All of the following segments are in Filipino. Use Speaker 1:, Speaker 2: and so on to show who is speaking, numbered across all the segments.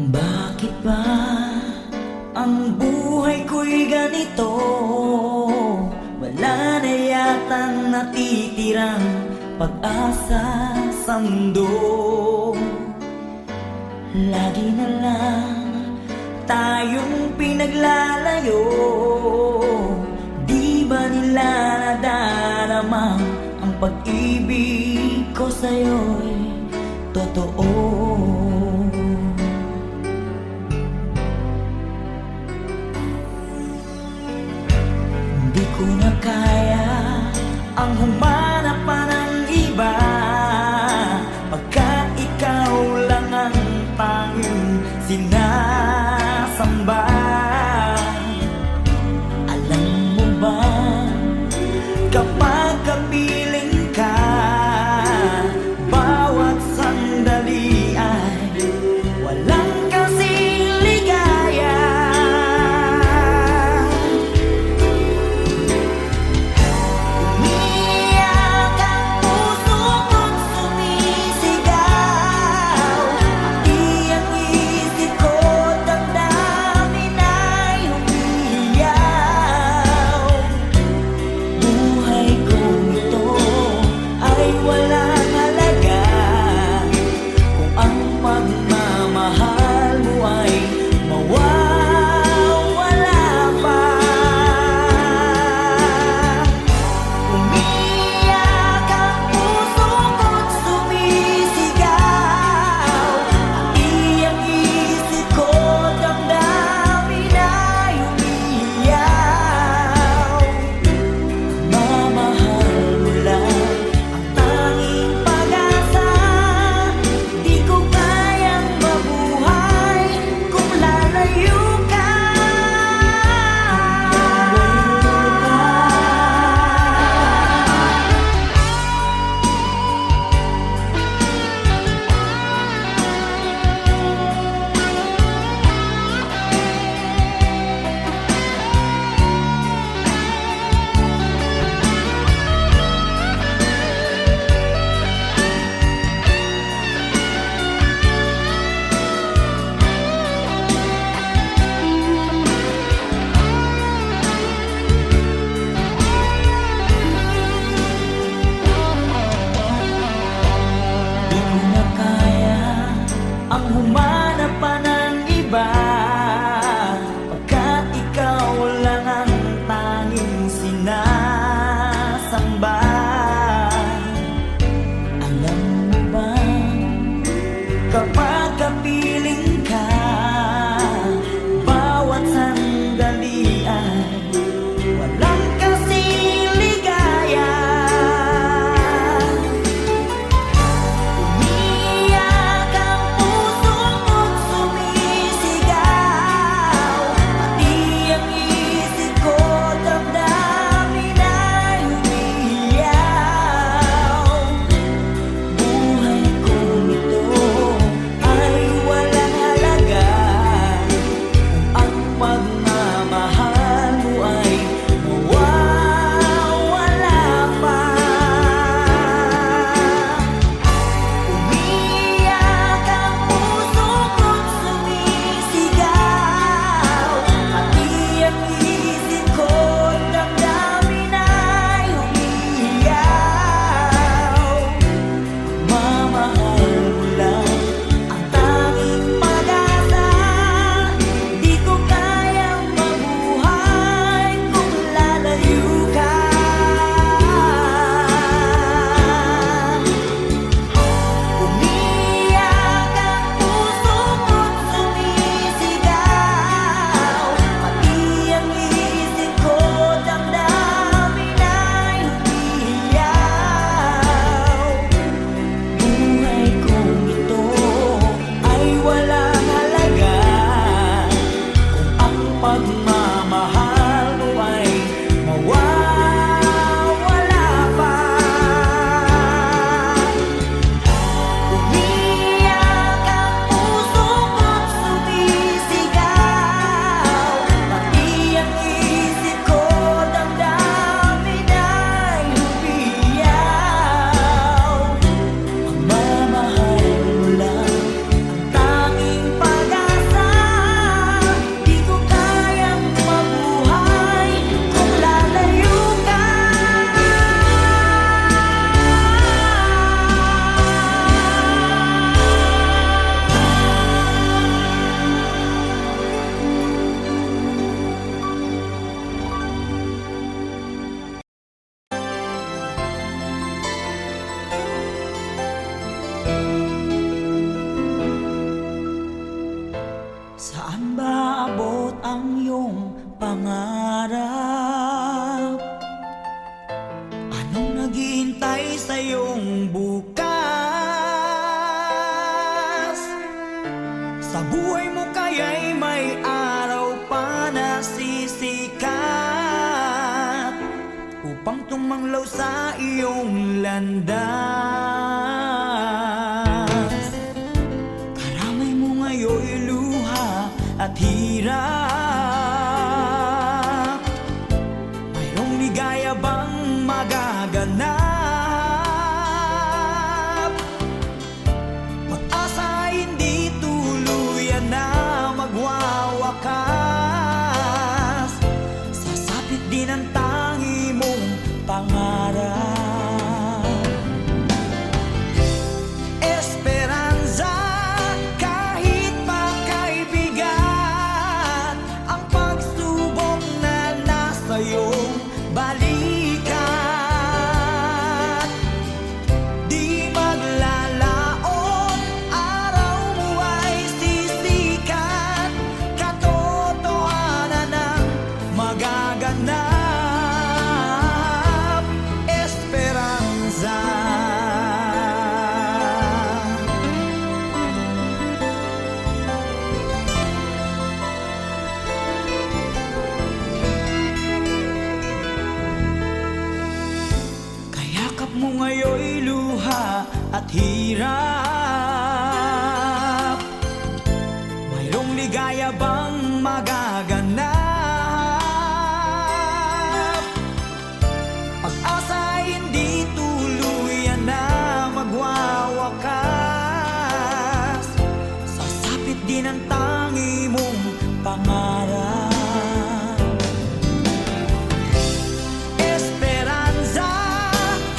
Speaker 1: Bakit ba ang buhay ko'y ganito? Wala na yatang natitirang pag-asa sa mundo. Lagi na lang tayong pinaglalayo. Di ba nila nadarama ang pag-ibig ko sa'yo'y totoo? Di ko na kaya ang humanap pa ng iba, pagkat ikaw lang ang tanging sinasamba. Alam mo ba, kapag kapiling ka, bawat sandali ay walang kasing ligaya. Umiyak ang puso ko't sumisigaw, pati ang isip ko damdamin ay umiiyaw. Buhay kong ito ay walang halaga kung ang pagmamahal mo ay mawawala pa. Umiyak ang puso ko't sumisigaw, pati ang isip ko damdamin ay umiiyaw. Mamahal mo lang ang tanging pag-asa. Di ko kayang mabuhay kung lalayo ka. Di ko na kaya ang humanap pa ng iba, pagkat ikaw lang ang tanging sinasamba. Alam mo ba, kapag kapiling ka, bawat sandali ay walang kasing ligaya. Umiyak ang puso ko't sumisigaw, Saan ba abot ang iyong pangarap? Anong naghihintay sa iyong bukas? Sa buhay mo kaya'y may araw pa na sisikat upang tumanglaw sa iyong landas. Karamay mo ngayon'y luha at hirap. Mayroong ligaya bang magaganap? Pag-asa ay hindi tuluyan na magwawakas. Sasapit din ang tangi mong pangarap. Esperanza, kahit pa kaibigan, ang pagsubok na nasa iyong balikat. Di maglalaon, araw mo ay sisikat. Katotohanan ang magaganap. Esperanza. Kayakap mo ngayon'y luha at hirap. Mayroong ligaya bang magaganap? Pag-asa ay hindi tuluyan na magwawakas. Sasapit din ang tangi mong pangarap. Esperanza,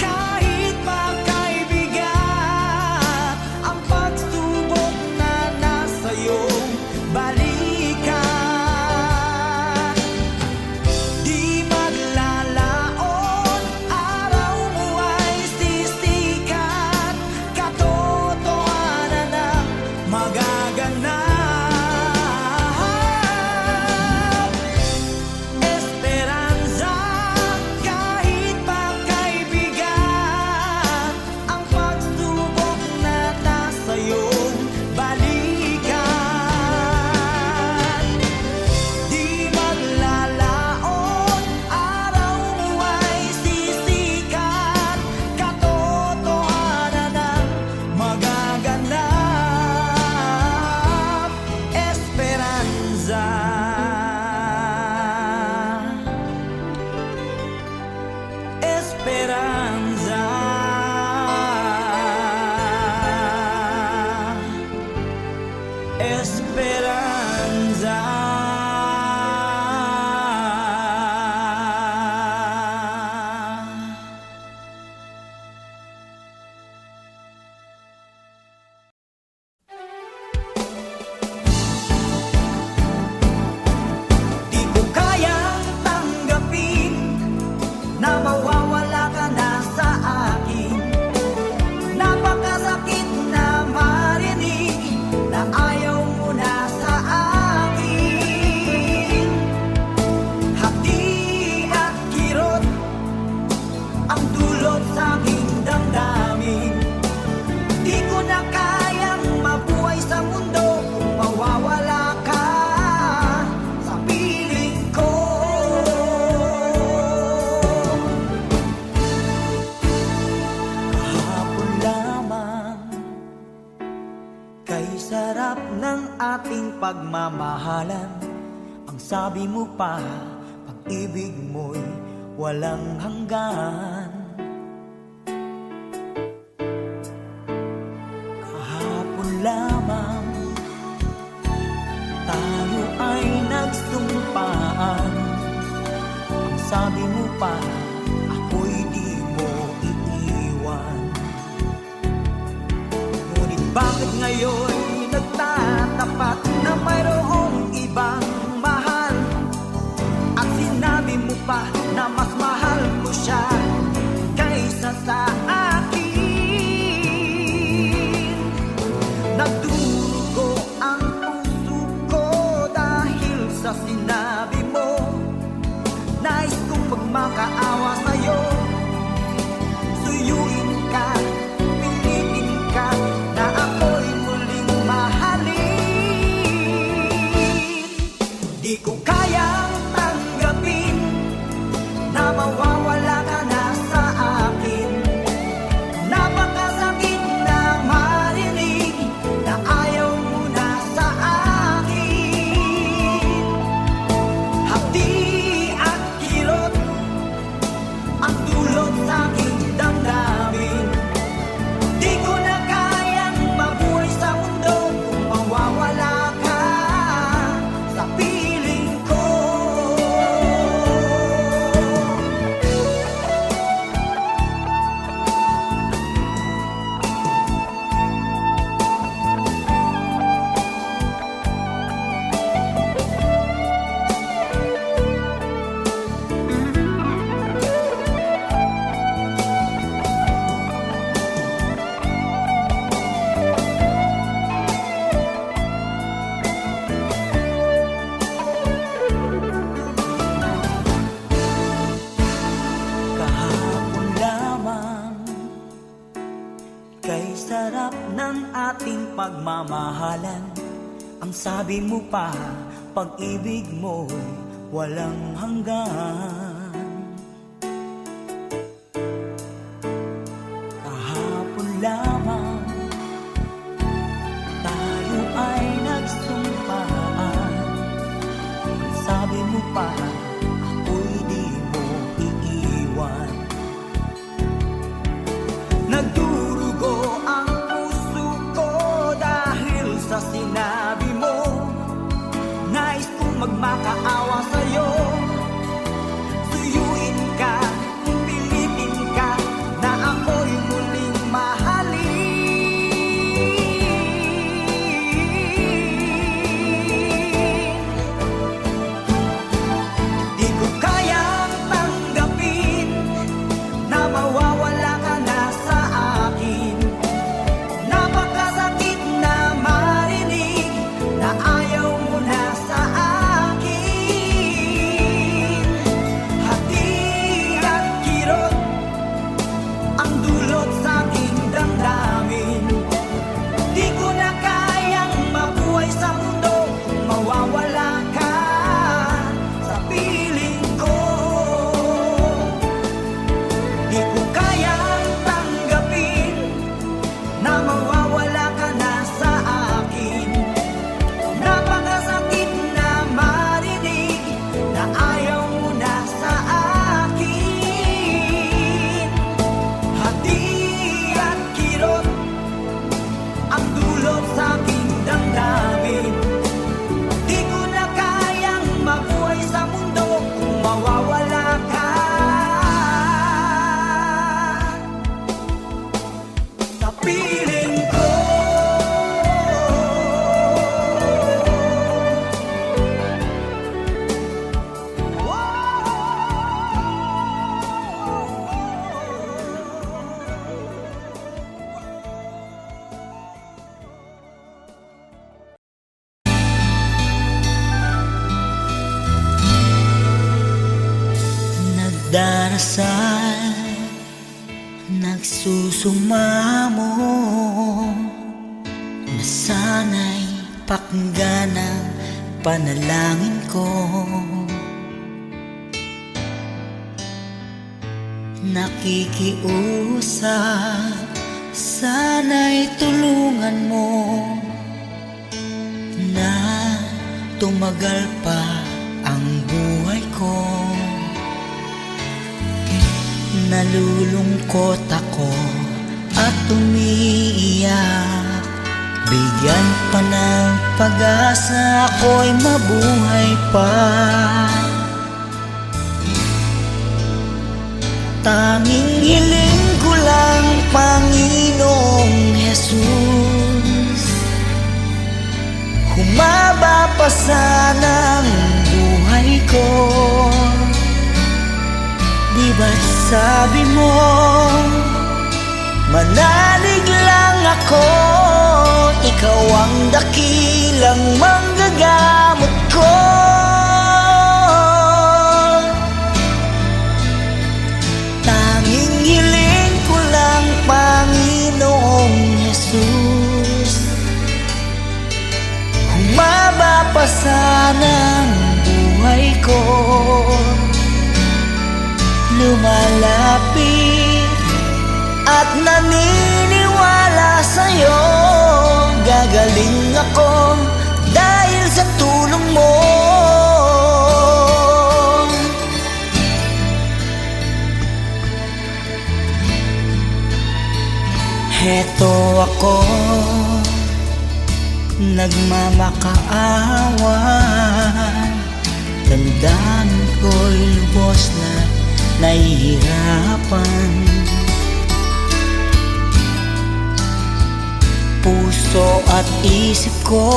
Speaker 1: kahit pa kaibigan, ang pagsubok na nasa iyong balikat. Di maglalaon, araw mo ay sisikat. Katotohanan ang magaganap. Esperanza, kahit pa kaibigan, ang pagsubok na nasa iyong balikat. Di maglalaon, araw mo ay sisikat. Katotohanan ang magaganap. Esperanza. Esperanza. Esperanza. Di ko kayang tanggapin na mawawala ka na sa akin. Napakasakit na marinig na ayaw mo na sa akin. Hati at kirot ang dulot sa aking damdamin. Di ko na kayang mabuhay sa mundo kung mawawala ka sa piling ko. Kahapon lamang, kay sarap ng ating pagmamahalan. Ang sabi mo pa, pag-ibig mo'y walang hanggan. Kahapon lamang, tayo ay nagsumpaan. Ang sabi mo pa, ako'y di mo iiwan. Ngunit bakit ngayon nagtatapat na mayroong ibang mahal? At sinabi mo pa na mas mahal ko siya kaysa sa akin. Nagdurugo ang puso ko magmamahalan. Ang sabi mo pa, pag-ibig mo'y walang hanggan. Kahapon lamang tayo ay nagsumpaan. Ang sabi mo pa, ako'y di mo iiwan. Nagdurugo ang puso ko dahil sa sinabi mo. Nais kong magmakaawa sa'yo. Suyuin ka, pilitin ka, na ako'y muling mahalin. Di ko kayang tanggapin na mawawala ka na sa akin. Napakasakit na marinig na ayaw mo na sa akin. Hati at kirot ang dulot sa aking damdamin. Di ko na kayang mabuhay sa mundo kung mawawala ka sa piling ko. Di ko kayang tanggapin na mawawala ka na sa akin. Napakasakit na marinig na ayaw mo na sa akin. Hati at kirot ang dulot sa aking damdamin. Di ko na kayang mabuhay sa mundo kung mawawala ka sa piling ko. Nagdarasal, nagsusumamo, na sana'y pakinggan ang panalangin ko. Nakikiusap, sana'y tulungan mo na tumagal pa ang buhay ko. Nalulungkot ako at umiiyak. Bigyan pa ng pag-asa, ako'y mabuhay pa. Tanging hiling ko lang, Panginoong Jesus, humaba pa sana ang buhay ko. Di ba't sabi mo, manalig lang ako, ikaw ang dakilang manggagamot ko. Tanging hiling ko lang, Panginoong Jesus, humaba pa sana ang buhay ko. Lumalapit at naniniwala sa'yo, gagaling ako dahil sa tulong mo. Heto ako, nagmamakaawa, damdamin ko'y lubos na nahihirapan. Puso at isip ko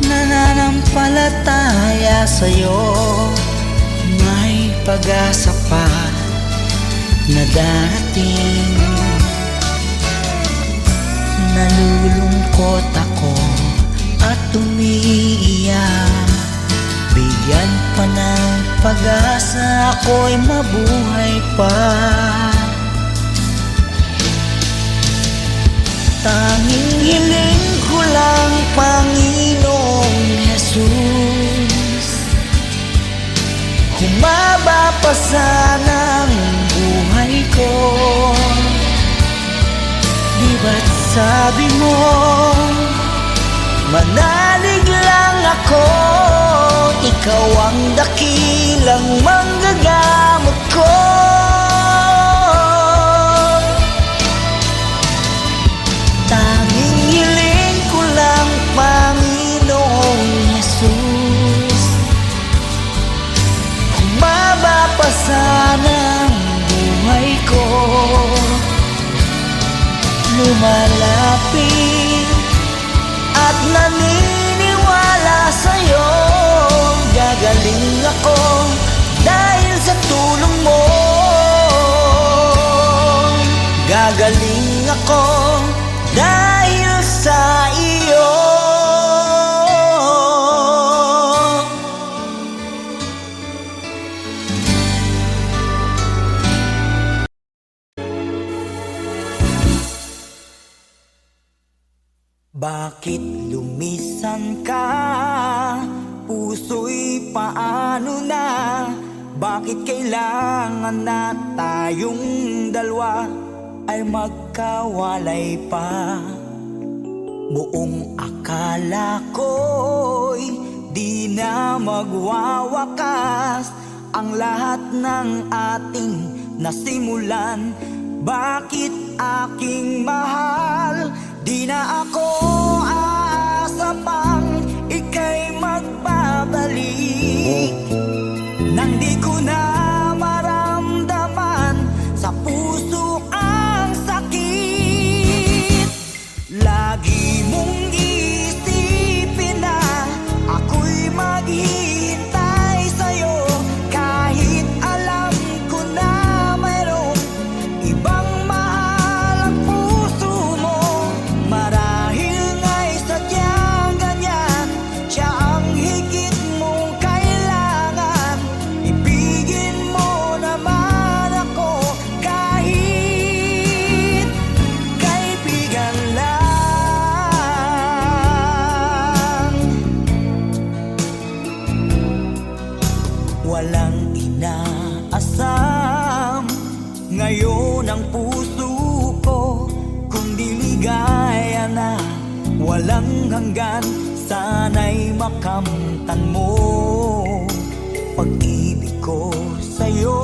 Speaker 1: nananampalataya sa'yo. May pag-asa pa na darating. Nalulungkot ako at umiiyak. Bigyan pa ng pag-asa, ako'y mabuhay pa. Tanging hiling ko lang, Panginoong Jesus, humaba pa sana ang buhay ko. Di ba't sabi mo, manalig lang ako, ikaw ang dakilang manggagamot ko. Tanging hiling ko lang, Panginoong Jesus, humaba pa sana ang buhay ko. Lumalapit at naniniwala sa'yo, gagaling ako dahil sa tulong mo. Gagaling ako dahil sa iyo. Bakit lumisan ka? Puso'y paano na? Bakit kailangan na tayong dalawa ay magkawalay pa? Buong akala ko'y di na magwawakas ang lahat ng ating nasimulan. Bakit aking mahal, di na ako aasa pang ika'y magbabalik, nang di ko na maramdaman sa puso ang sakit. Lagi mong isipin na ako'y maghihintay sa'yo, kahit alam ko na mayroong ibang mahal ang puso mo. Marahil nga'y sadyang ganyan, siya ang higit mong kailangan. Ibigin mo naman ako kahit kaibigan lang. Walang inaasam ngayon ang puso ko, kundi ligaya na walang hanggan. Sana'y makamtan mo pag-ibig ko sa'yo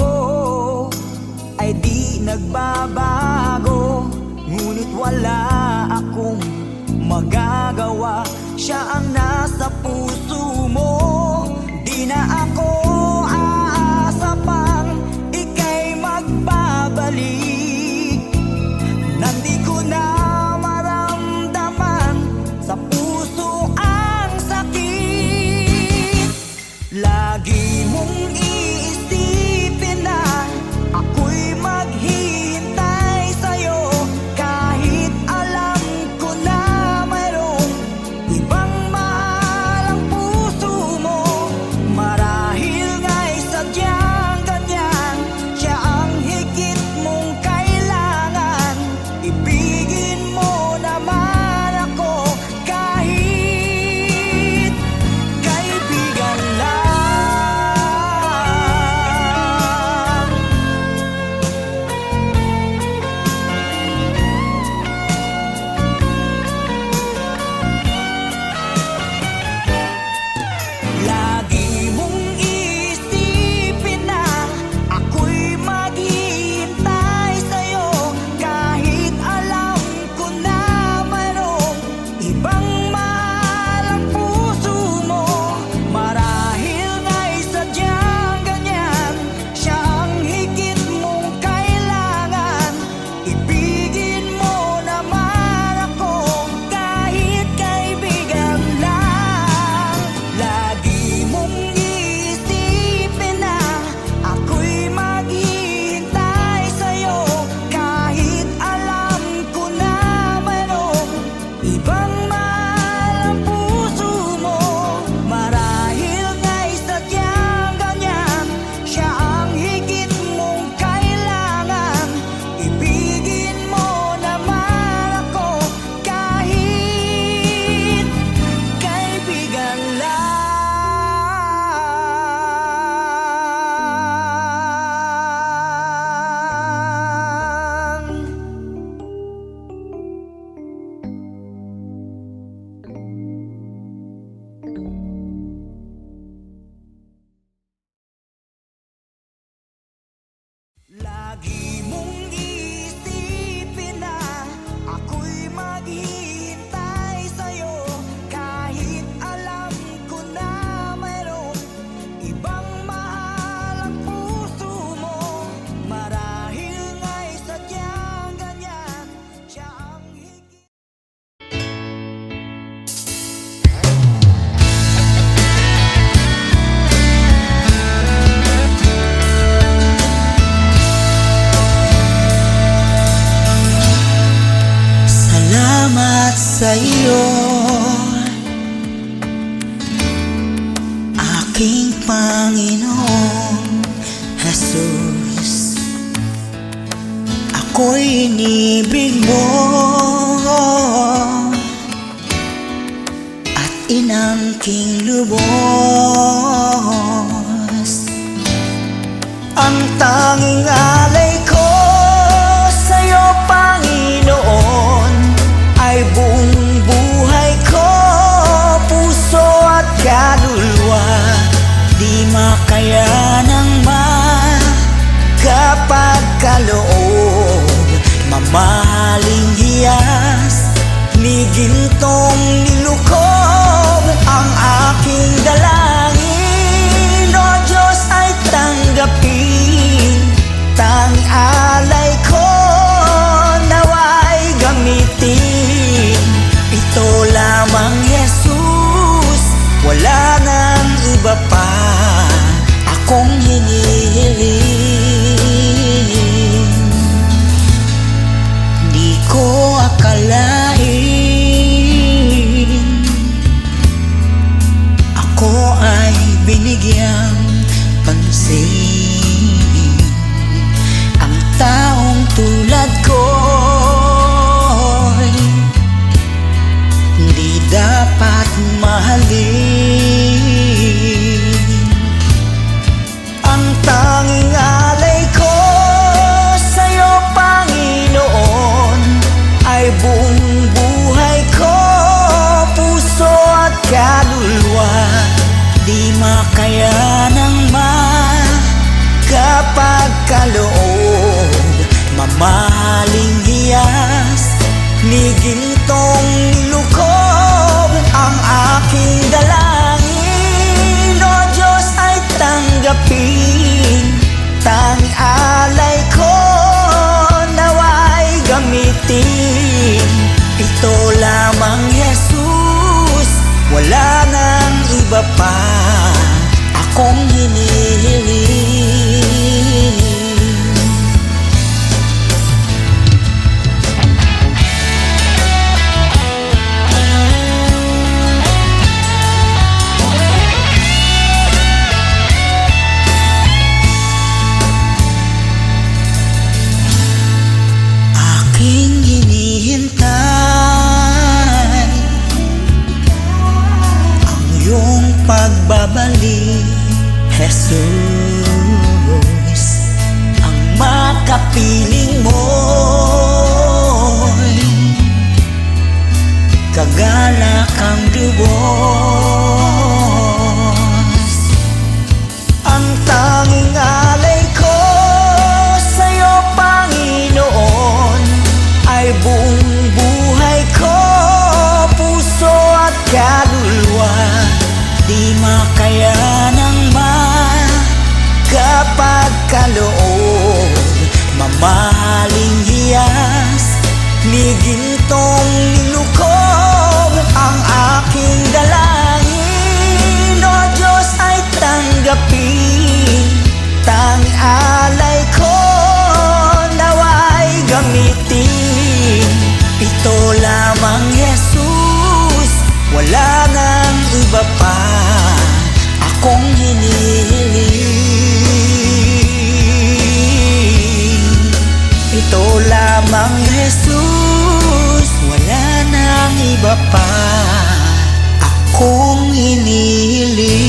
Speaker 1: ay di nagbabago, ngunit wala akong magagawa. Siya ang nasa puso mo, di na ako aasa pang ika'y magbabalik, nandi ko na maramdaman sa puso ang sakit. Lagi mong iisipin na ako'y maghihintay sa'yo, kahit alam ko na mayroong
Speaker 2: Aking Panginoong Jesus, ako'y inibig mo at inangking lubos. Ang tanging alay ko sa'yo, Panginoon, ay buong buhay ko, puso at kaluluwa. Di makaya ng magkapagkaloob, mamahaling hiyas, ni gintong nilukob. Ang aking dalangin, O Diyos, ay tanggapin. Tanging alay ko nawa'y gamitin. Ito lamang, Jesus, wala nang iba pa akong hinihiling. Di ko akalain ako ay binigyang pansin. Ang taong tulad ko'y di dapat mahalin. Ang tanging alay ko sa'yo, Panginoon, ay buong buhay ko, puso at kaluluwa. Di makaya ng magkapagkaloob, mamahaling hiyas, ni gintong nilukob. Ang aking dalangin, O Diyos, ay tanggapin. Tanging alay ko nawa'y gamitin. Ito lamang, Jesus, wala nang iba pa akong hinihiling. Aking hinihintay ang iyong pagbabalik, Jesus. Ang makapiling mo'y kagalakang lubos. Ang tanging alay ko sa'yo, Panginoon, ay buong buhay ko, puso at kaluluwa. Di makaya ng magkapagkaloob, mamahaling hiyas, ni gintong nilukob. Ang aking dalangin, O Diyos, ay tanggapin. Tanging alay ko nawa'y gamitin. Ito lamang, Jesus, wala nang iba pa akong hinihiling. Ito lamang, Jesus, wala nang iba pa akong hinihiling.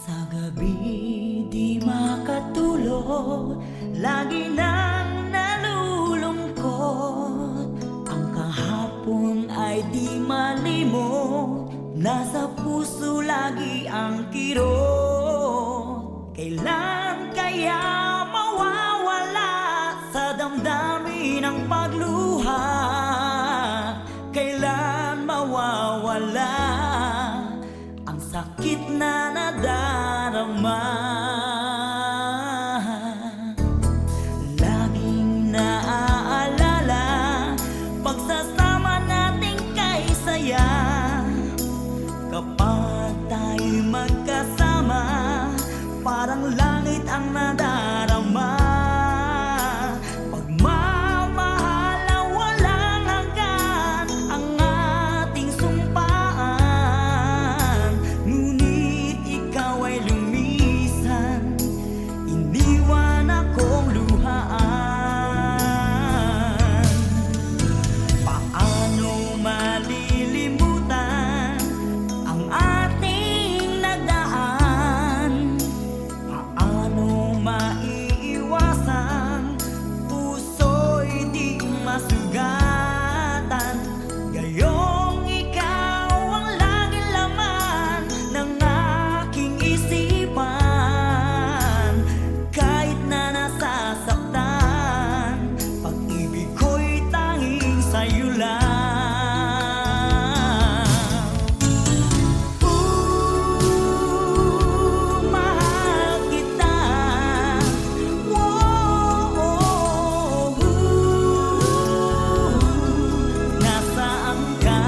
Speaker 2: Sa gabi di makatulog, lagi nang nalulungkot. Ang kahapon ay di malimot, nasa puso lagi ang kirot. Kailan kaya mawawala sa damdamin ang pagluha? Kailan mawawala ang sakit na nadarama? Laging naaalala pagsasama nating kay saya. Kapag tayo'y magkasama, parang langit ang nadarama. Pagmamahal na walang hanggan ang ating sumpaan. Ngunit ikaw ay lumisan, iniwan akong luhaan. Paano malilimutan ang ating nagdaan? Paano maiiwasan puso'y di masugatan? Gayong ikaw ang laging laman ng aking isipan. Kahit na nasasaktan, pag-ibig ko'y tanging sa'yo lang. Mahal kita. Nasaan ka?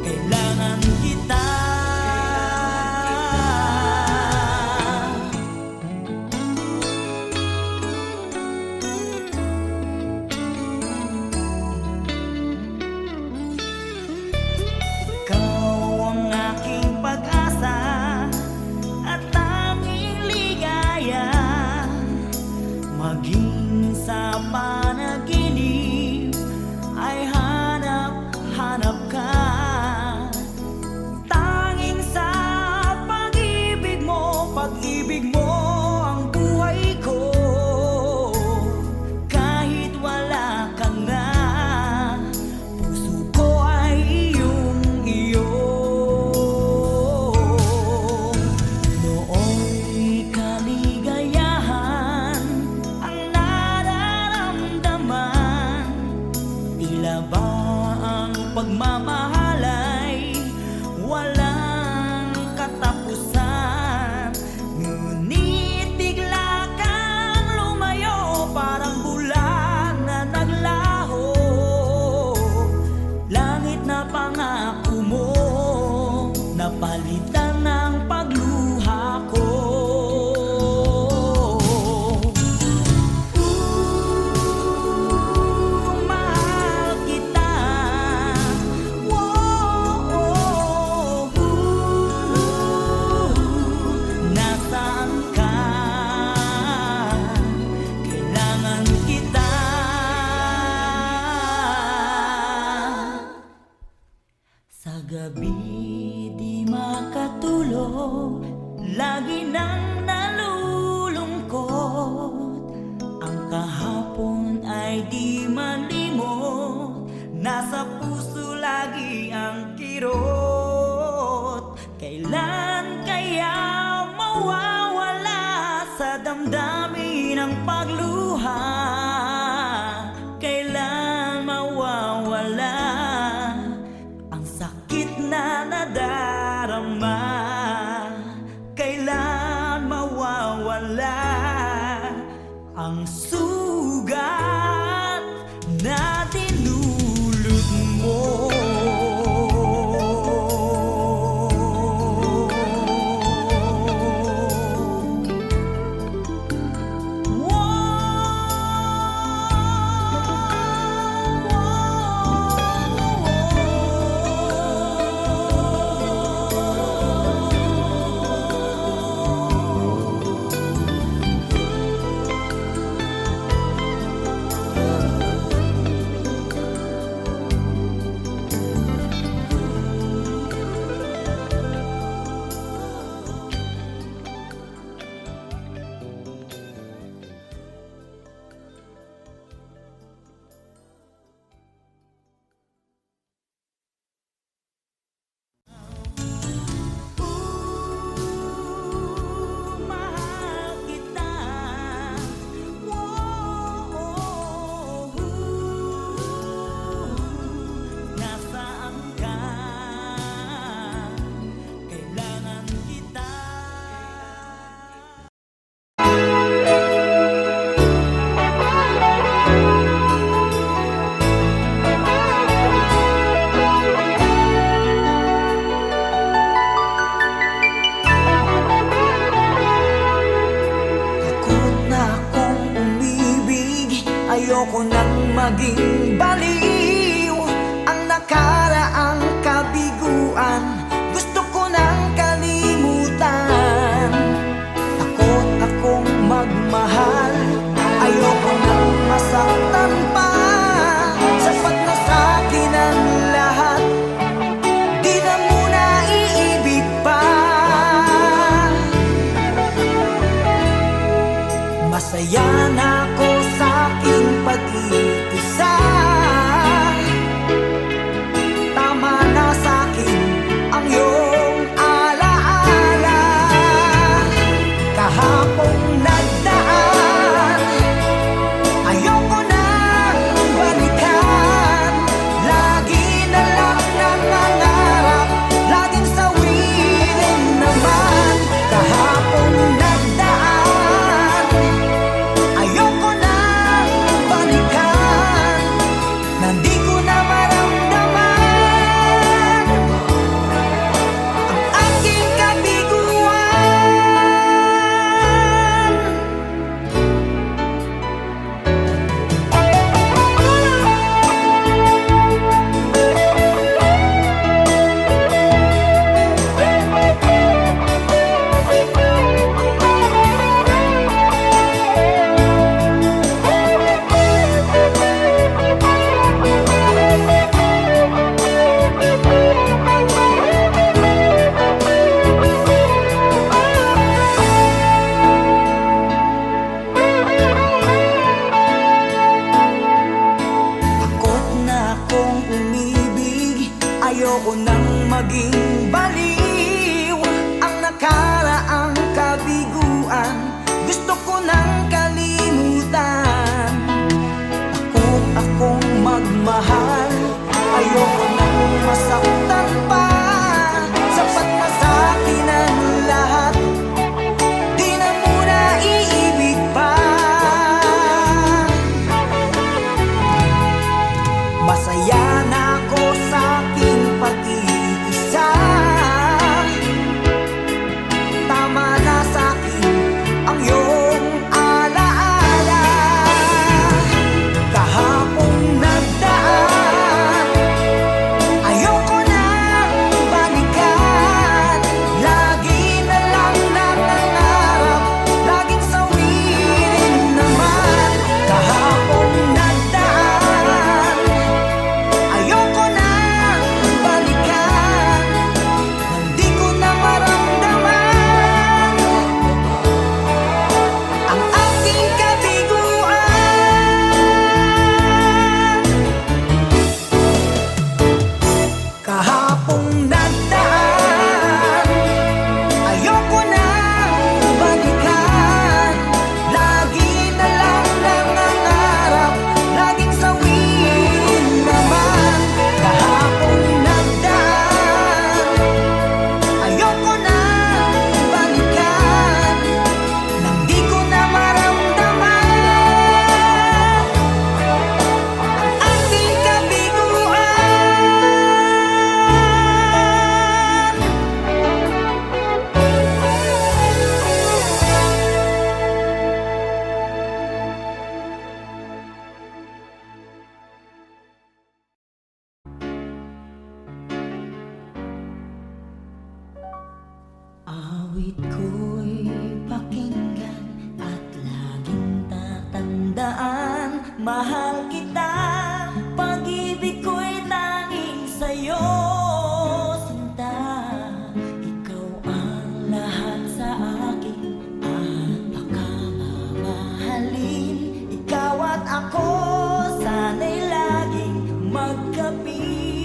Speaker 2: Kailangan kita. Ikaw ang aking pag-asa at tanging ligaya. Maging sa panaginip ay hanap-hanap ka. Tanging sa pag-ibig mo ang buhay ko. Kahit wala ka na, puso ko ay iyong-iyo. Nooy kaligayahan ang nararamdaman. Tila ba ang pagmamahal ay walang katapusan? Ngunit bigla kang lumayo, parang bulan na naglaho. Langit na pangako mo, napalitan ng pagluha ko. Mahal kita. Nasaan ka? Kailangan kita. Sa gabi di makatulog, lagi nang nalulungkot. Ang kahapon ay di malimot, nasa puso lagi ang kirot. Kailan kaya mawawala sa damdamin ang pagluha? Kailan mawawala ang sakit na nadarama? Kailan mawawala ang sugat na dinulot mo?
Speaker 1: Ayoko nang maging baliw ang nakaraang kabiguan. Gusto ko nang kalimutan. Takot akong magmahal. Ayoko nang masaktan pa. Sapat na sa'kin ang lahat. Di na muna iibig pa. Masaya na ako sa aking pag-iisa. Tama na sa'kin ang iyong alaala. Kahapong nagdaan, ayoko nang balikan. Lagi na lang nangangarap, laging sawirin naman. Kahapong nagdaan, ayoko nang balikan. Nandi ko na maramdaman ang aking kabiguan. Takot na akong umibig. Ayoko nang maging baliw ang nakaraang kabiguan. Gusto ko nang kalimutan. Takot akong magmahal. Ayoko nang masaktan pa. Sapat na sa'kin ang lahat. Di na muna iibig pa. Masaya na ako sa aking pag-iisa. Tama na sa'kin ang iyong alaala. Kahapong nagdaan, ayoko nang balikan. Lagi na lang nangangarap, laging sawirin naman. Kahapong nagdaan, ayoko nang balikan. Nandi ko na maramdaman ang aking kabiguan. Kahapong nagdaan, ayoko nang balikan. Lagi na lang nangangarap, laging sawirin naman. Kahapong nagdaan, ayoko nang balikan. Nang di ko na maramdaman ang aking kabiguan. Awit ko'y pakinggan at laging tatandaan. Mahal kita, pag-ibig ko'y tanging sa'yo, sinta. Ikaw ang lahat sa akin at baka mamahalin. Ikaw at ako, sana'y laging magkapiling.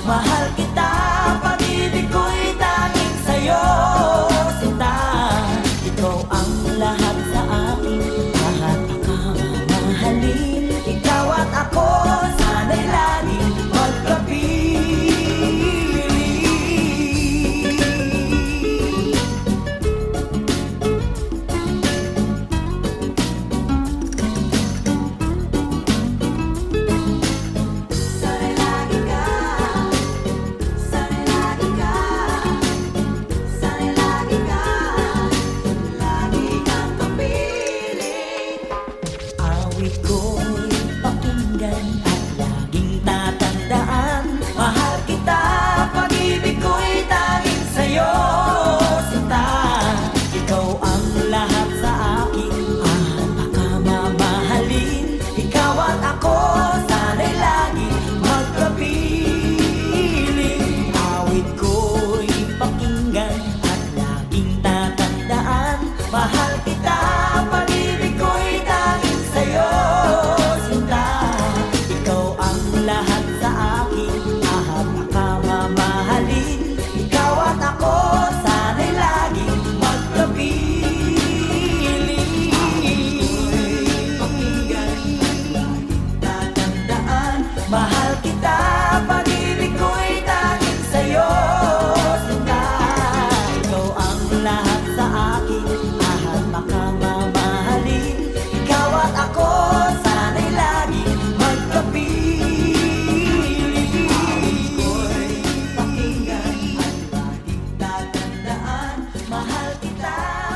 Speaker 1: Mahal kita, pag-ibig ko'y tanging sa'yo, sinta. Ikaw ang lahat sa akin, lahat akang mamahalin. Ikaw at ako, sana'y laging magkapiling. Sana'y lagi ka, sana'y lagi ka, sana'y lagi ka, lagi kang kapiling. Awit ko'y pakinggan at laging tatandaan. Mahal kita, pag-ibig ko'y tanging sa'yo, sinta. Ikaw ang lahat sa akin, at akamamahalin. Ikaw at ako, sana'y lagi magkapiling. Awit ko'y pakinggan at laging tatandaan. Mahal kita, pag-ibig ko'y tanging sa'yo, sinta. Ikaw ang lahat sa akin, at akamamahalin. Ikaw at ako, sana'y laging magkapiling. Pakinggan at laging tatandaan. Mahal kita, pag-ibig ko'y tanging sa'yo, sinta. Ikaw ang lahat sa akin, at makamamahalin. Ikaw at ako, sana'y laging magkapiling. Ako'y pakinggan at laging tatandaan. Mahal kita,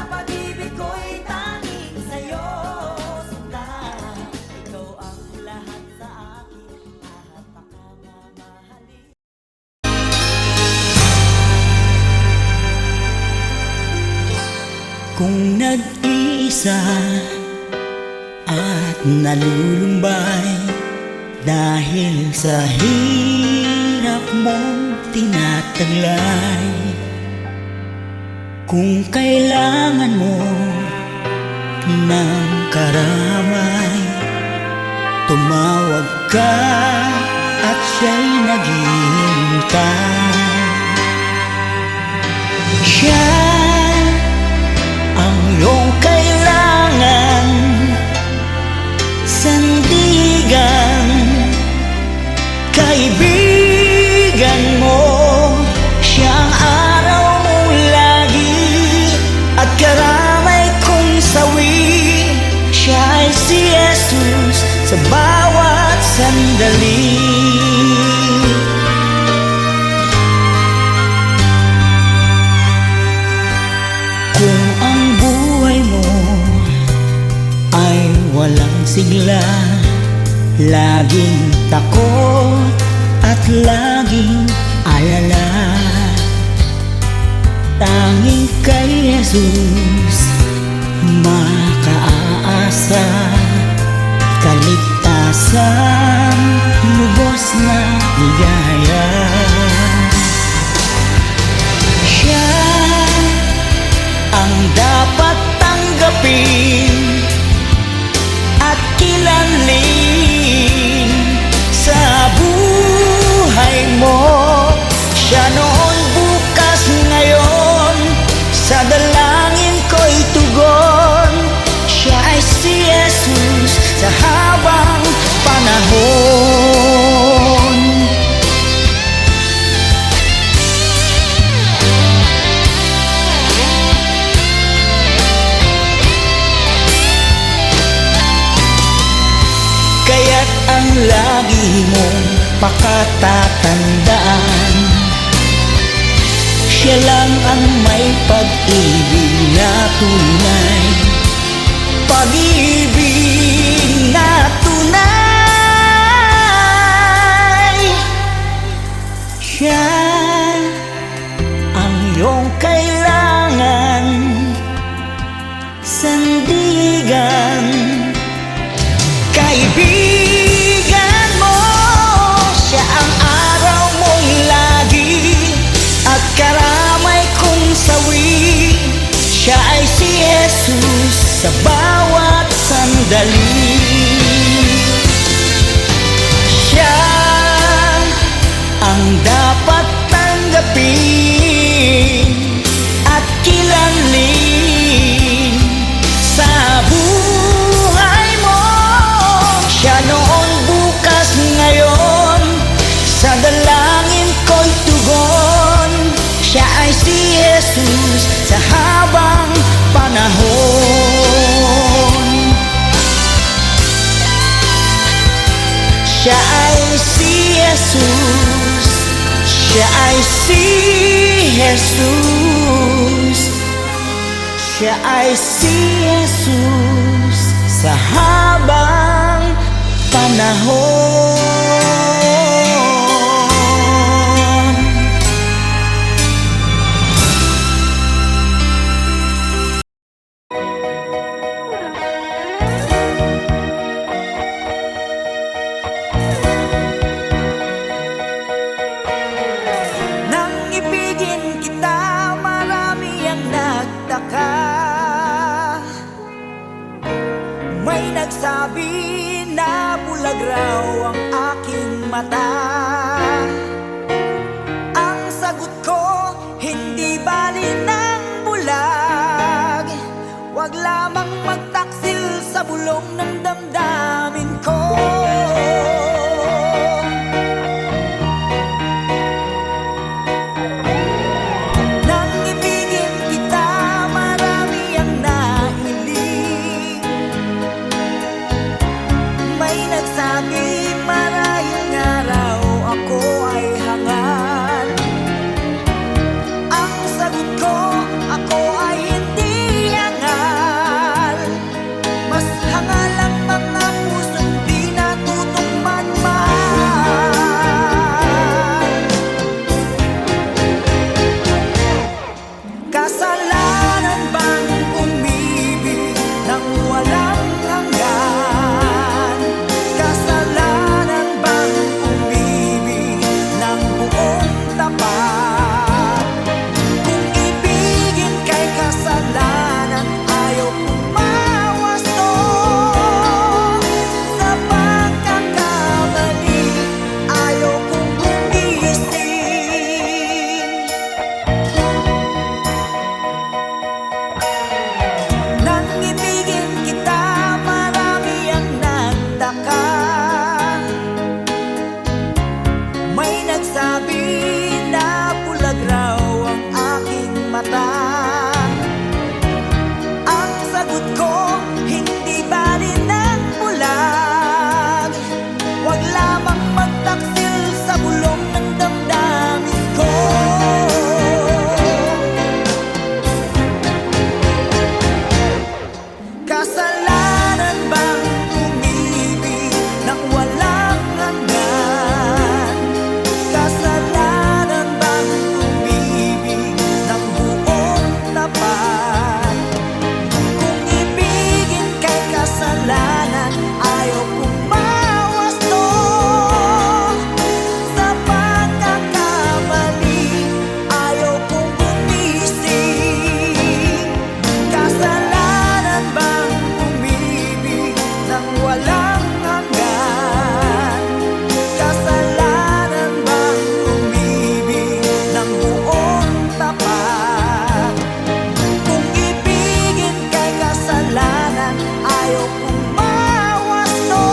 Speaker 1: pag-ibig ko'y tanging sa'yo, sinta. Ikaw ang lahat sa akin, at makamamahalin.
Speaker 2: Kung nag-iisa at nalulumbay dahil sa hirap mong tinataglay, kung kailangan mo ng karamay, tumawag ka at siya'y naghihintay. Siya ang iyong kailangan, sandigan, kaibigan mo. Siya ang araw mong lagi at karamay kong sawi. Siya ay si Jesus sa bawat sandali. Kung ang buhay mo ay walang sigla, laging takot at laging alala, tanging kay Jesus makaaasa, kaligtasan, lubos na ligaya. Siya ang dapat tanggapin at kilanlin sa buhay mo. Siya noon, bukas, ngayon, sa dalangin ko'y tugon. Siya ay si Jesus sa habang panahon. Kaya't ang lagi mong pakatatandaan, siya lang ang may pag-ibig na tunay, pag-ibig na tunay. Siya ang iyong kailangan, sandigan, kaibigan mo. Siya ang araw mong lagi at karamay kong sawi. Siya ay si Jesus sa bawat sandali. Siya ang ang dapat tanggapin at kilanlin sa buhay mo. Siya noon, bukas, ngayon, sa dalangin ko'y tugon. Siya ay si Jesus sa habang panahon. Siya ay si Jesus, siya ay si Jesus, siya ay si Jesus sa habang panahon.
Speaker 1: Nang ibigin kita, marami ang nagtaka. May nagsabi na bulag raw ang aking mata. Ang sagot ko, hindi bali ng bulag. Wag lamang magtaksil sa bulong ng damdamin ko. Nang ibigin kita, marami ang nahiling. May nagsabi, marahil araw ako ay hangal. Ang sagot ko, ako ay hindi hangal. Mas hangal ang mga pusong di natutong magmahal. Kasalanan bang umibig nang walang hanggan? Kasalanan bang umibig ng buong tapat? Kung ibigin kay kasalanan, ayaw pumawas to. Sa pagkakamali, ayaw kong gumising. Nang ibigin kita, marami ang nagtaka. May nagsabi na bulag raw ang aking mata. Ang sagot ko, hindi bali ng bulag. Wag lamang magtaksil sa bulong ng damdamin ko. Kasalanan bang umibig nang walang hanggan? Kasalanan bang umibig ng buong tapat? Kung ibigin kay kasalanan, ayaw pumawas to. Sa pagkakamali, ayaw kong gumising. Kasalanan bang umibig nang walang hanggan? Kasalanan bang umibig ng buong tapat? Kung ibigin kay kasalanan, ayaw pumawas to.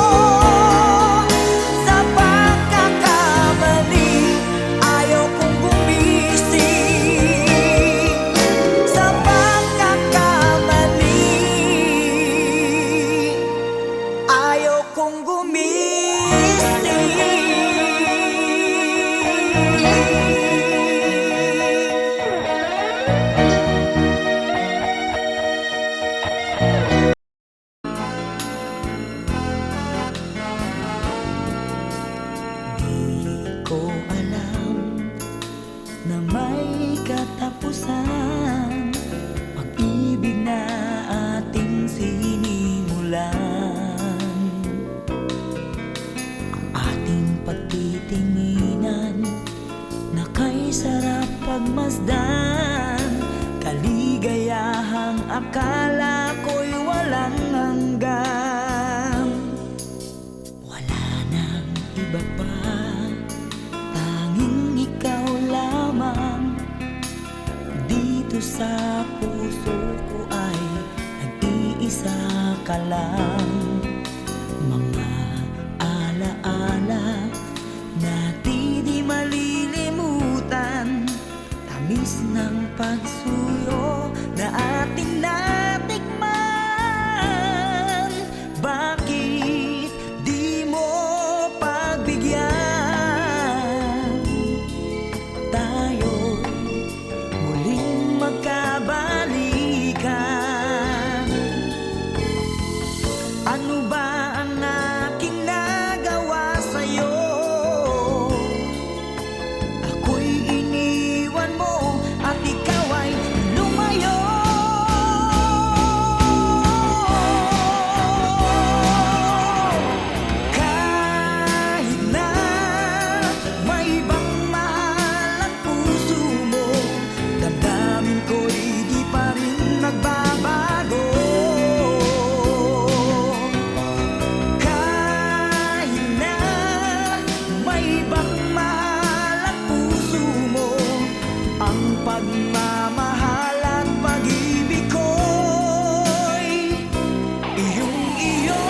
Speaker 1: Sa pagkakamali, ayaw kong gumising. Sa pagkakamali, ayaw kong gumising. Di ko alam na may katapusan, pag-ibig na ating sinimulan. Ang ating pagtitinginan na kay sarap pagmasdan, kaligayahang akala ko'y walang hanggan. Wala nang iba pa, tanging
Speaker 2: ka lang. Mga alaala na di malilimutan, tamis ng pagsuyo na ating natikman. Bakit di mo pagbigyan? Tayo'y muling magkabalikan. Ano ba ang aking nagawa sa'yo? Ako'y iniwan mo at ikaw ay lumayo. Kahit na may ibang mahal ang puso mo, damdamin ko'y di pa rin nagbabago. Kahit na may ibang mahal ang puso mo, ang pagmamahal at pag-ibig ko'y iyong-iyo.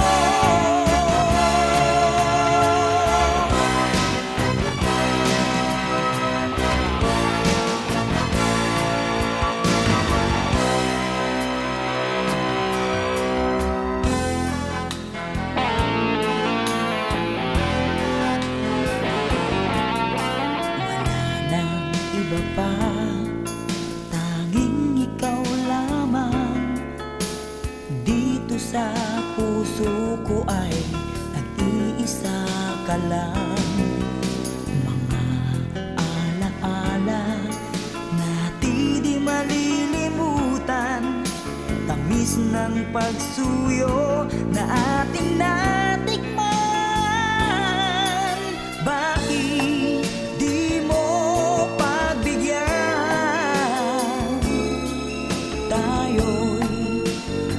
Speaker 2: Wala nang iba pa, tanging ikaw lamang. Dito sa puso ko ay nag-iisa ka lang. Mga alaala na di malilimutan, tamis ng pagsuyo na ating natikman. Bakit di mo pagbigyan? Tayo'y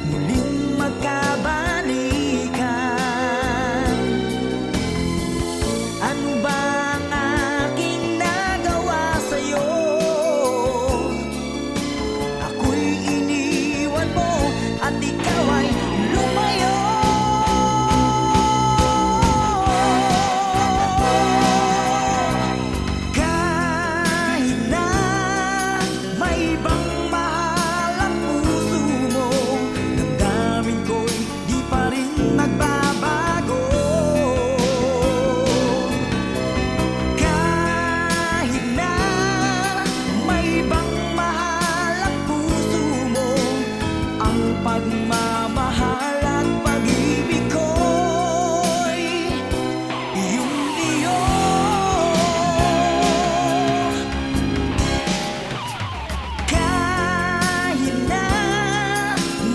Speaker 2: muling magkabalikan. Ano ba ang aking nagawa sa'yo? Ako'y iniwan mo at ikaw ay lumayo. Kahit na may ibang mahal ang puso mo, damdamin ko'y di pa rin nagbabago. Kahit na may ibang mahal ang puso mo, ang pagmamahal at pag-ibig ko'y iyong-iyo. Kahit na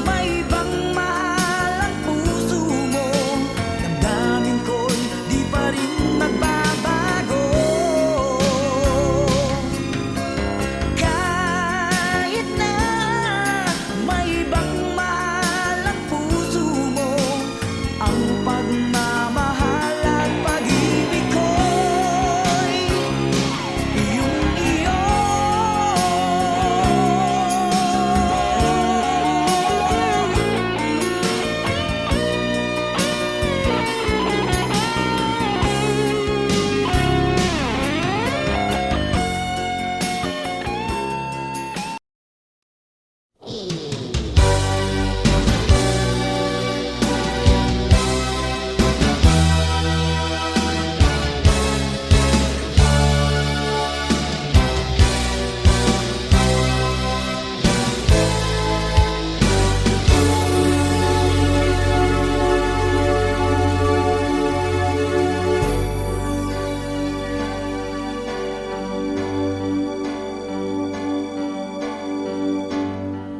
Speaker 2: may ibang mahal ang puso mo, damdamin ko'y di pa rin nagbabago. Kahit na may ibang mahal ang puso mo, ang pagmamahal at pag-ibig ko'y iyong-iyo.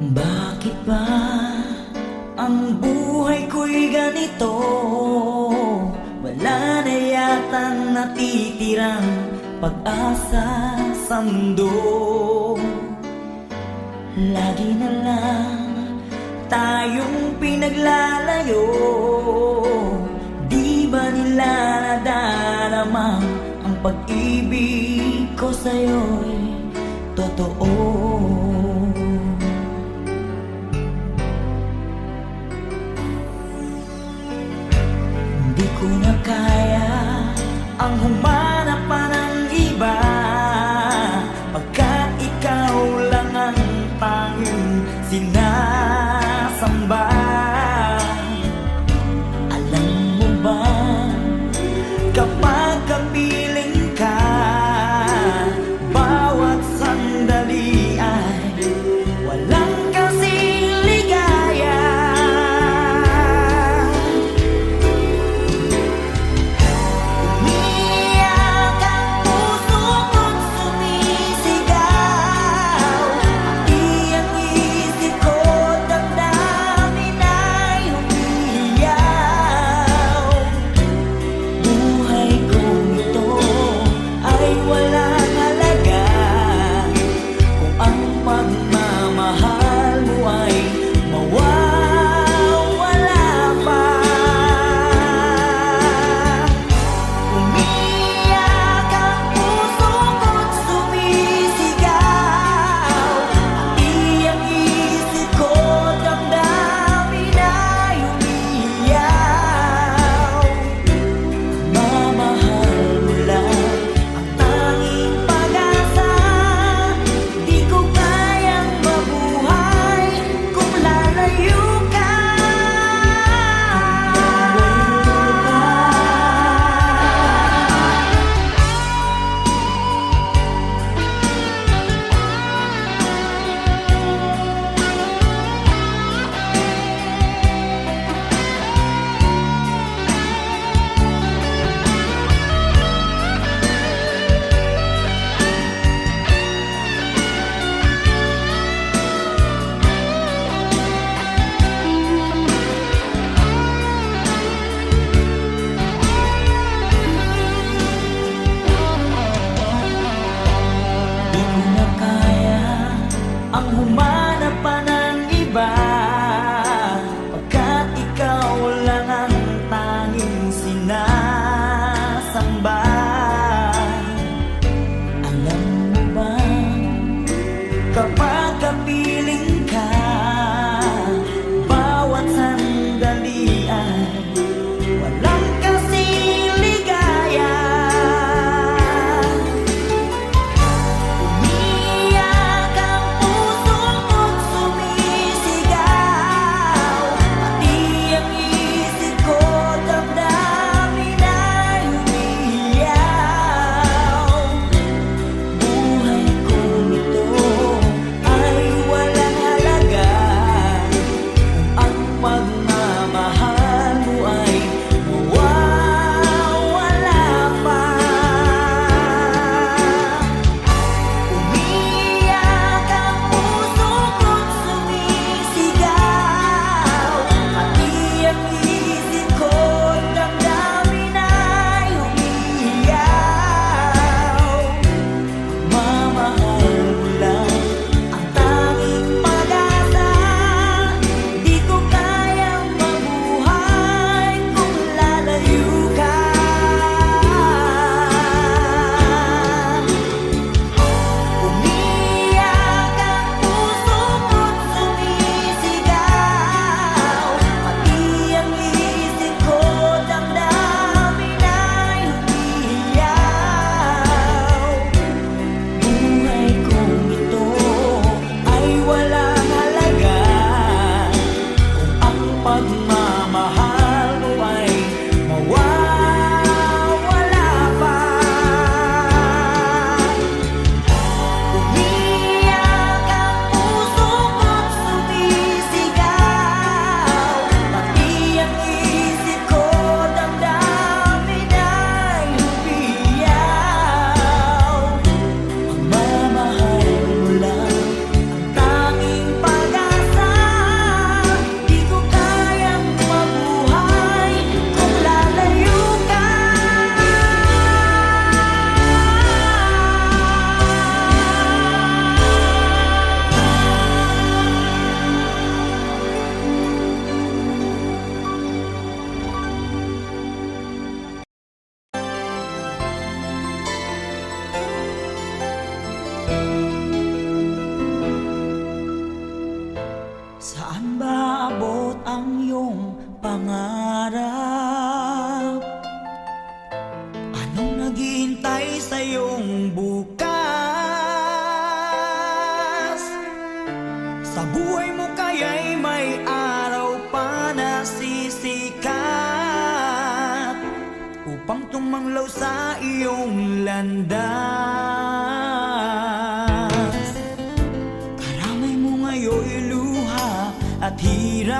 Speaker 2: Bakit ba ang buhay ko'y ganito? Wala na yatang natitirang pag-asa sa mundo. Lagi na lang tayong pinaglalayo. Di ba nila nadarama ang pag-ibig ko sa'yo'y totoo? Di ko na kaya ang humanap pa ng iba, pagkat ikaw lang ang tanging sinasamba. Alam mo ba, kapag kapiling ka, bawat sandali ay walang kasing ligaya. Umiyak ang puso ko't sumisigaw, pati ang isip ko damdamin ay umiiyaw. Buhay kong ito ay walang halaga kung ang pagmamahal mo ay mawawala pa. Umiyak ang puso ko't sumisigaw, pati ang isip ko damdamin ay umiiyaw. Mamahal mo lang ang tanging pag-asa, di ko kayang mabuhay kung lalayo ka. Umiyak ang puso ko't sumisigaw, pati ang isip ko damdamin ay umiiyaw. Buhay kong ito ay walang halaga kung ang pagmamahal mo ay mawawala pa. Umiyak ang puso ko't sumisigaw, pati ang isip ko damdamin ay umiiyaw. Pagmamahal mo lang ang tanging pag-asa, di ko kayang mabuhay kung lalayo ka. Saan ba abot ang iyong pangarap? Anong naghihintay sa iyong bukas? Sa buhay mo kaya'y may araw pa na sisikat upang tumanglaw sa iyong landas. Karamay mo ngayon'y luha at hirap,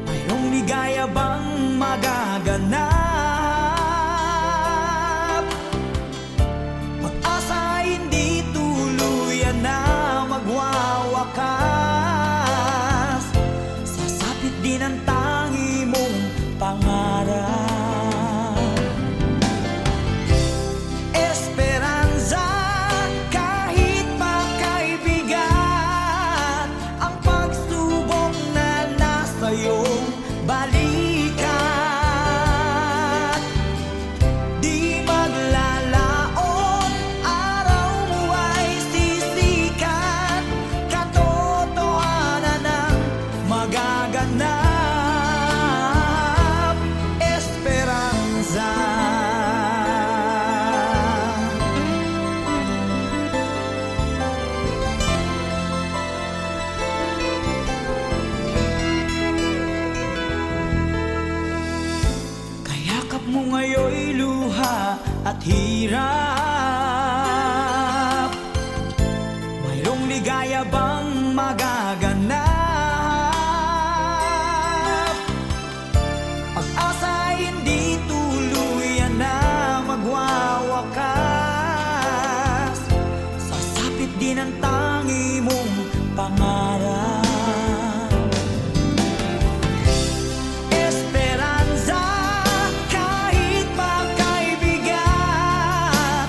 Speaker 2: mayroong ligaya bang magaganap? Pag-asa ay hindi tuluyan na magwawakas, sasapit din ang tangi mong pangarap. Esperanza, kahit pa kaibigan, ang pagsubok na nasa iyong balikat. Di maglalaon, araw mo ay sisikat, katotohanan ang magaganap. Esperanza. Kayakap mo ngayon'y luha at hirap, mayroong ligaya bang magaganap? Pag-asa ay hindi tuluyan na magwawakas, sasapit din ang tangi mong pangarap. Esperanza, kahit pa kaibigan,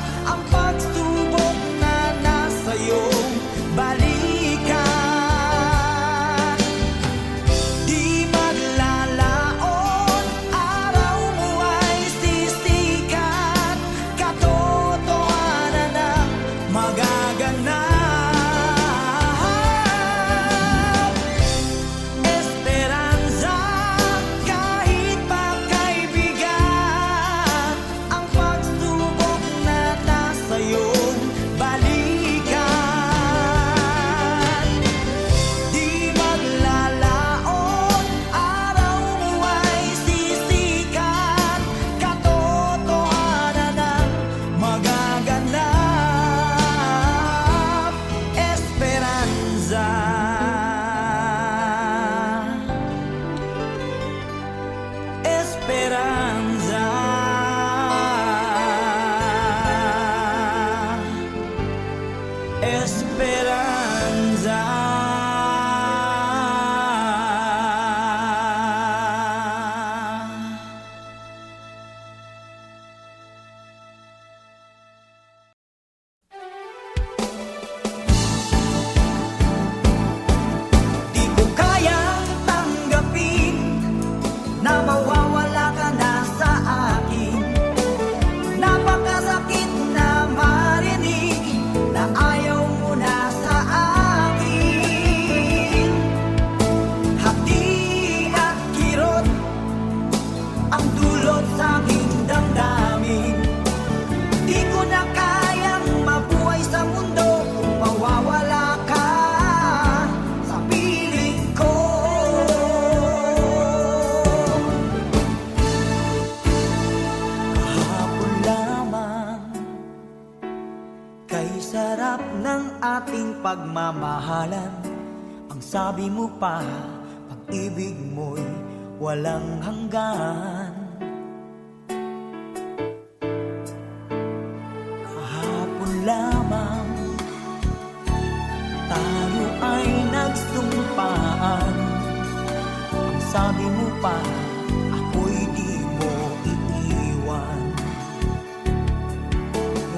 Speaker 1: sarap ng ating pagmamahalan. Ang sabi mo pa, pag-ibig mo'y walang hanggan. Kahapon lamang tayo ay nagsumpaan. Ang sabi mo pa, ako'y di mo iiwan.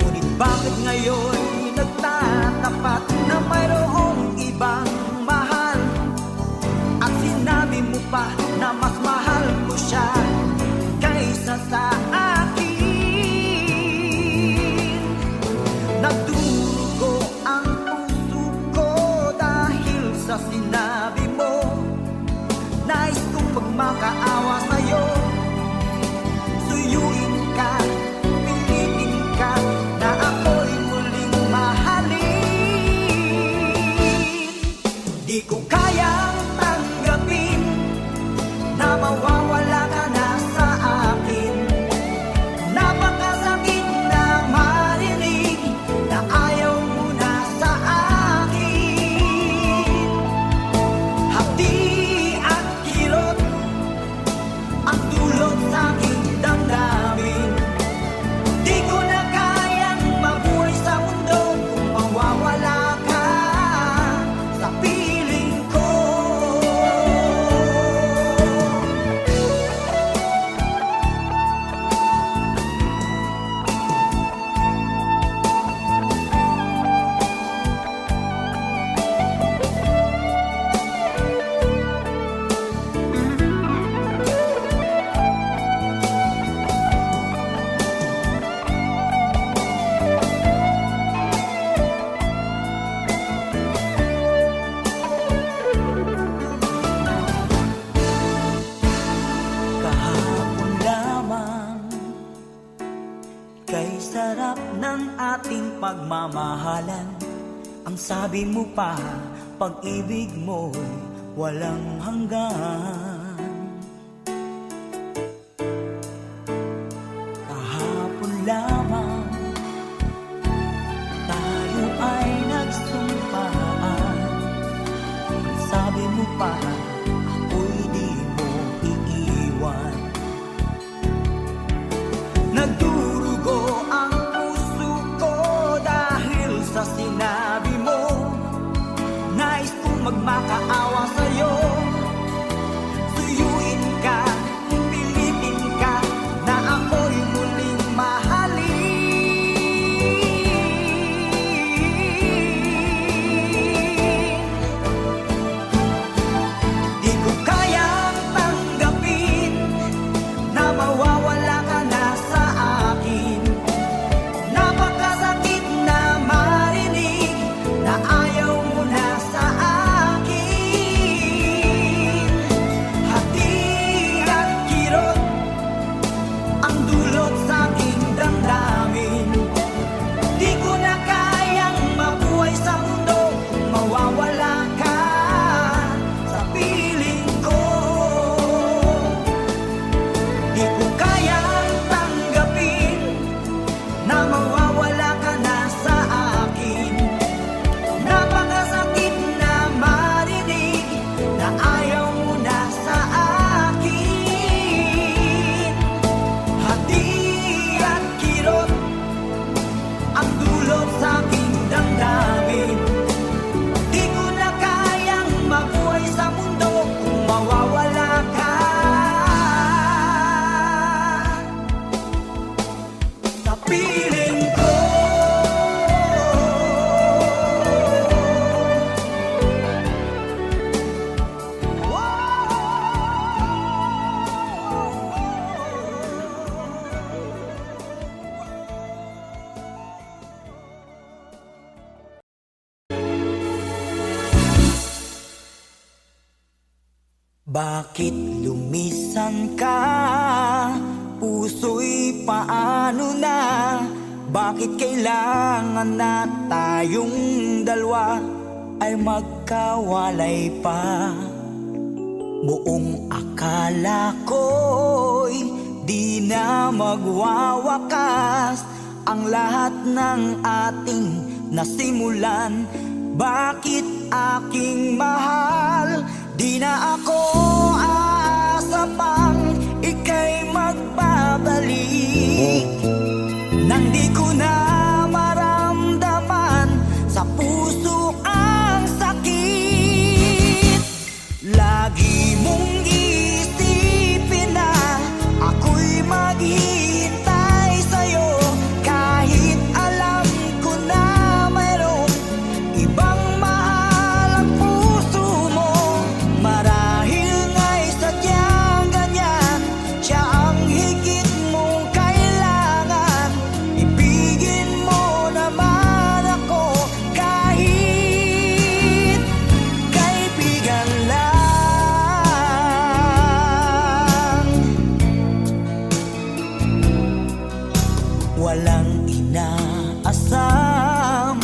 Speaker 1: Ngunit bakit ngayon nagtatapat na mayroong ibang mahal? At sinabi mo pa na mas mahal mo siya kaysa sa akin. Nagdurugo ang puso ko dahil sa sinabi mo. Nais kong magmakaawa sa'yo, suyuin ka, pilitin ka, na ako'y muling mahalin. Di ko kayang tanggapin na mawawala ka na sa akin. Napakasakit na marinig na ayaw mo na sa akin. Hapdi at kirot ang dulot sa aking damdamin. Di ko na kayang mabuhay sa mundo kung mawawala ka sa piling ko. Kahapon lamang, kay sarap ng ating pagmamahalan. Ang sabi mo pa, pag-ibig mo'y walang hanggan. Kahapon lamang tayo ay nagsumpaan. Ang sabi mo pa, ako'y di mo iiwan. Nagdurugo ang puso ko dahil sa sinabi mo. Nais kong magmakaawa sa'yo, suyuin ka, pilitin ka, na ako'y muling mahalin. Di ko kayang tanggapin na mawawala ka na sa akin. Napakasakit na marinig na ayaw mo na sa akin. Hati at kirot ang dulot sa aking damdamin. Di ko na kayang mabuhay sa mundo kung mawawala ka sa piling ko. Di ko kayang tanggapin na mawawala ka na sa akin. Napakasakit na marinig na ayaw mo na sa akin. Hati at kirot ang dulot sa aking damdamin. Di ko na kayang mabuhay sa mundo kung mawawala ka sa piling ko. Bakit lumisan ka? Puso'y paano na? Bakit kailangan na tayong dalawa ay magkawalay pa? Buong akala ko'y di na magwawakas ang lahat ng ating nasimulan. Bakit aking mahal? Di na ako aasa pang ika'y magbabalik. Nang di ko na maramdaman sa puso ang sakit. Lagi mong isipin na ako'y maghihintay sa'yo, kahit alam ko na mayroong ibang mahal ang puso mo. Marahil nga'y sadyang ganyan, siya ang higit mong kailangan. Ibigin mo naman ako kahit kaibigan lang. Walang inaasam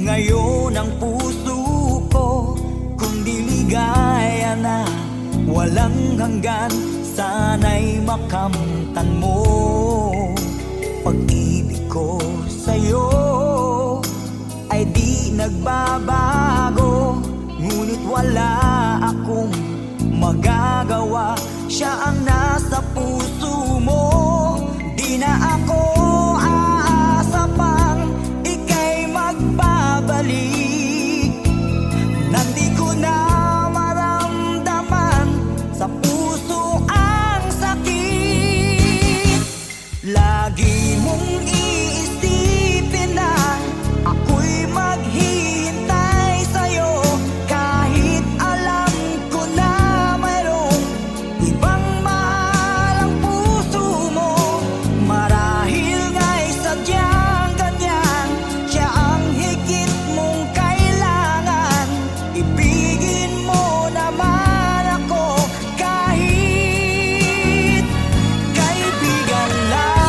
Speaker 1: ngayon ang puso ko, kundi ligaya na walang hanggan. Sana'y makamtan mo pag-ibig ko sa'yo ay di nagbabago. Ngunit wala akong magagawa, siya ang nasa puso mo. Di na ako aasa pang ika'y magbabalik. Nang di ko na maramdaman sa puso ang sakit. Lagi mong iisipin na ako'y maghihintay sa'yo, kahit alam ko na mayroong ibang mahal ang puso mo. Marahil nga'y sadyang ganyan, siya ang higit mong kailangan. Ibigin mo naman ako kahit kaibigan lang.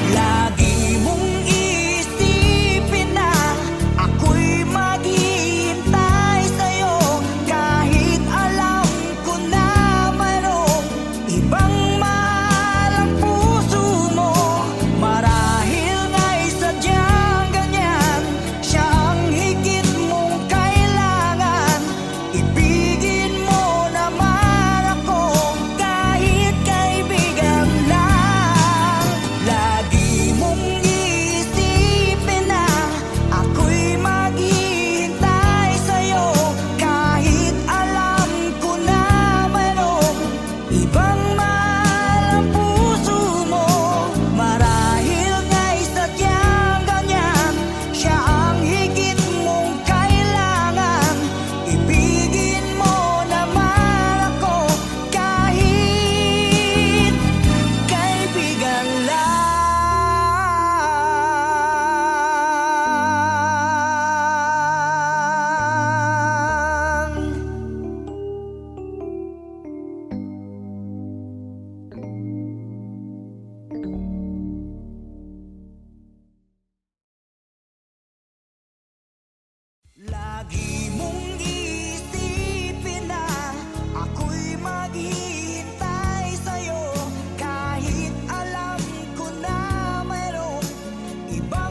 Speaker 1: Lagi mong isipin na ako'y maghihintay sa'yo, kahit alam ko na mayroong ibang mahal ang puso mo. Marahil nga'y sadyang ganyan, siya ang higit mong kailangan. Ibigin mo naman ako kahit kaibigan lang. Lagi mong isipin na ako'y maghihintay sa'yo, kahit alam ko na mayroong ibang mahal ang puso mo. Marahil nga'y sadyang ganyan, siya ang higit mong kailangan. Ibigin mo naman ako kahit kaibigan lang. Lagi mong isipin na ako'y maghihintay sa'yo, kahit alam ko na mayroong ibang